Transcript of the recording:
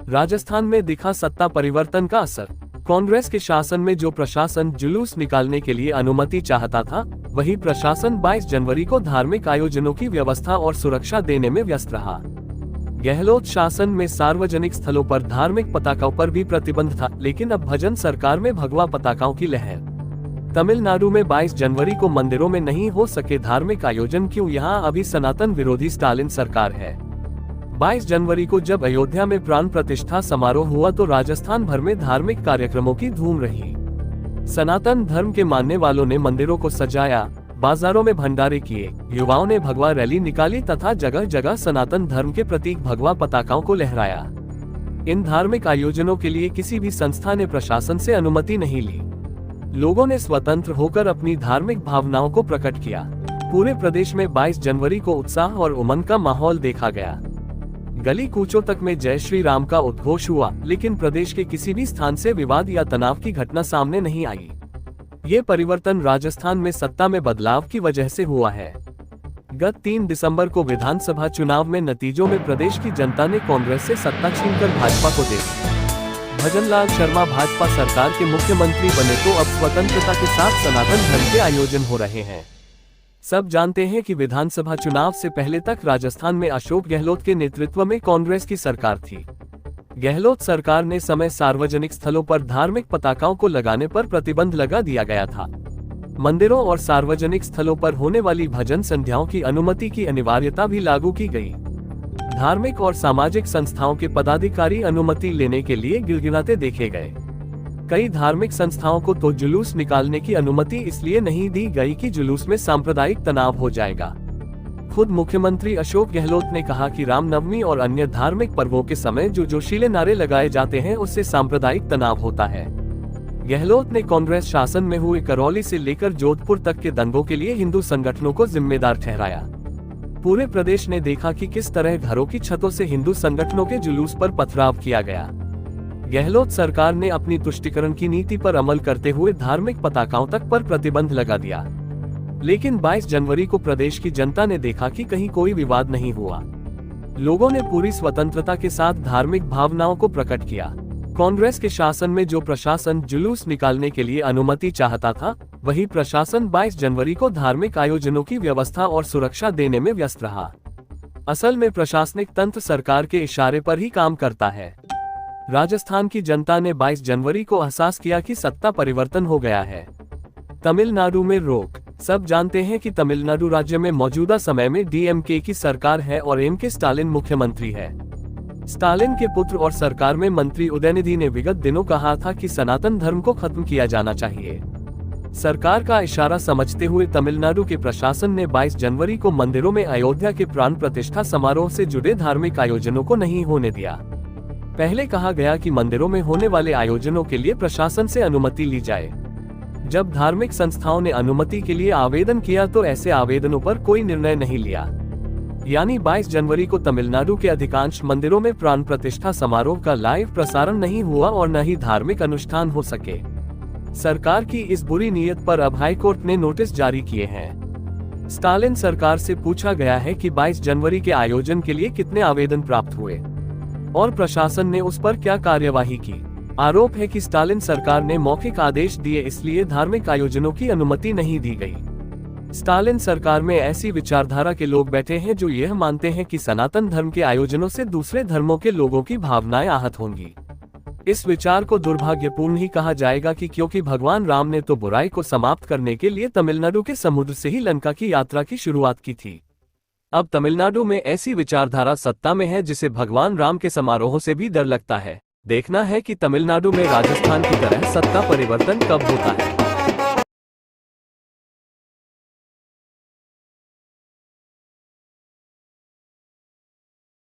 राजस्थान में दिखा सत्ता परिवर्तन का असर। कांग्रेस के शासन में जो प्रशासन जुलूस निकालने के लिए अनुमति चाहता था, वही प्रशासन 22 जनवरी को धार्मिक आयोजनों की व्यवस्था और सुरक्षा देने में व्यस्त रहा। गहलोत शासन में सार्वजनिक स्थलों पर धार्मिक पताकाओं पर भी प्रतिबंध था, लेकिन अब भजन सरकार में भगवा पताकाओं की लहर। तमिलनाडु में 22 जनवरी को मंदिरों में नहीं हो सके धार्मिक आयोजन, क्यों? यहाँ अभी सनातन विरोधी स्टालिन सरकार है। 22 जनवरी को जब अयोध्या में प्राण प्रतिष्ठा समारोह हुआ तो राजस्थान भर में धार्मिक कार्यक्रमों की धूम रही। सनातन धर्म के मानने वालों ने मंदिरों को सजाया, बाजारों में भंडारे किए, युवाओं ने भगवा रैली निकाली तथा जगह जगह सनातन धर्म के प्रतीक भगवा पताकाओं को लहराया। इन धार्मिक आयोजनों के लिए किसी भी संस्था ने प्रशासन से अनुमति नहीं ली। लोगों ने स्वतंत्र होकर अपनी धार्मिक भावनाओं को प्रकट किया। पूरे प्रदेश में 22 जनवरी को उत्साह और उमंग का माहौल देखा गया। गली कूचों तक में जय श्री राम का उद्घोष हुआ, लेकिन प्रदेश के किसी भी स्थान से विवाद या तनाव की घटना सामने नहीं आई। ये परिवर्तन राजस्थान में सत्ता में बदलाव की वजह से हुआ है। गत 3 दिसंबर को विधानसभा चुनाव में नतीजों में प्रदेश की जनता ने कांग्रेस से सत्ता छीनकर भाजपा को दे दी। भजनलाल शर्मा भाजपा सरकार के मुख्यमंत्री बने तो अब स्वतंत्रता के साथ सनातन धर्म के आयोजन हो रहे हैं। सब जानते हैं कि विधानसभा चुनाव से पहले तक राजस्थान में अशोक गहलोत के नेतृत्व में कांग्रेस की सरकार थी। गहलोत सरकार ने समय सार्वजनिक स्थलों पर धार्मिक पताकाओं को लगाने पर प्रतिबंध लगा दिया गया था। मंदिरों और सार्वजनिक स्थलों पर होने वाली भजन संध्याओं की अनुमति की अनिवार्यता भी लागू की गई। धार्मिक और सामाजिक संस्थाओं के पदाधिकारी अनुमति लेने के लिए गिड़गिड़ाते देखे गए। कई धार्मिक संस्थाओं को तो जुलूस निकालने की अनुमति इसलिए नहीं दी गई कि जुलूस में सांप्रदायिक तनाव हो जाएगा। खुद मुख्यमंत्री अशोक गहलोत ने कहा कि रामनवमी और अन्य धार्मिक पर्वों के समय जो जोशीले नारे लगाए जाते हैं उससे सांप्रदायिक तनाव होता है। गहलोत ने कांग्रेस शासन में हुए करौली से लेकर जोधपुर तक के दंगों के लिए हिंदू संगठनों को जिम्मेदार ठहराया। पूरे प्रदेश ने देखा कि किस तरह घरों की छतों से हिंदू संगठनों के जुलूस पर पथराव किया गया। गहलोत सरकार ने अपनी तुष्टीकरण की नीति पर अमल करते हुए धार्मिक पताकाओं तक पर प्रतिबंध लगा दिया, लेकिन 22 जनवरी को प्रदेश की जनता ने देखा कि कहीं कोई विवाद नहीं हुआ। लोगों ने पूरी स्वतंत्रता के साथ धार्मिक भावनाओं को प्रकट किया। कांग्रेस के शासन में जो प्रशासन जुलूस निकालने के लिए अनुमति चाहता था, वही प्रशासन 22 जनवरी को धार्मिक आयोजनों की व्यवस्था और सुरक्षा देने में व्यस्त रहा। असल में प्रशासनिक तंत्र सरकार के इशारे पर ही काम करता है। राजस्थान की जनता ने 22 जनवरी को एहसास किया कि सत्ता परिवर्तन हो गया है। तमिलनाडु में रोक। सब जानते हैं कि तमिलनाडु राज्य में मौजूदा समय में डीएमके की सरकार है और एमके स्टालिन मुख्यमंत्री है। स्टालिन के पुत्र और सरकार में मंत्री उदयनिधि ने विगत दिनों कहा था कि सनातन धर्म को खत्म किया जाना चाहिए। सरकार का इशारा समझते हुए तमिलनाडु के प्रशासन ने 22 जनवरी को मंदिरों में अयोध्या के प्राण प्रतिष्ठा समारोह से जुड़े धार्मिक आयोजनों को नहीं होने दिया। पहले कहा गया कि मंदिरों में होने वाले आयोजनों के लिए प्रशासन से अनुमति ली जाए। जब धार्मिक संस्थाओं ने अनुमति के लिए आवेदन किया तो ऐसे आवेदनों पर कोई निर्णय नहीं लिया। यानी 22 जनवरी को तमिलनाडु के अधिकांश मंदिरों में प्राण प्रतिष्ठा समारोह का लाइव प्रसारण नहीं हुआ और न ही धार्मिक अनुष्ठान हो सके। सरकार की इस बुरी नीयत पर अब हाईकोर्ट ने नोटिस जारी किए हैं। स्टालिन सरकार से पूछा गया है कि 22 जनवरी के आयोजन के लिए कितने आवेदन प्राप्त हुए और प्रशासन ने उस पर क्या कार्यवाही की। आरोप है कि स्टालिन सरकार ने मौखिक आदेश दिए, इसलिए धार्मिक आयोजनों की अनुमति नहीं दी गई। स्टालिन सरकार में ऐसी विचारधारा के लोग बैठे हैं जो यह मानते हैं कि सनातन धर्म के आयोजनों से दूसरे धर्मों के लोगों की भावनाएं आहत होंगी। इस विचार को दुर्भाग्यपूर्ण ही कहा जाएगा कि क्योंकि भगवान राम ने तो बुराई को समाप्त करने के लिए तमिलनाडु के समुद्र से ही लंका की यात्रा की शुरुआत की थी। अब तमिलनाडु में ऐसी विचारधारा सत्ता में है जिसे भगवान राम के समारोहों से भी डर लगता है। देखना है कि तमिलनाडु में राजस्थान की तरह सत्ता परिवर्तन कब होता है।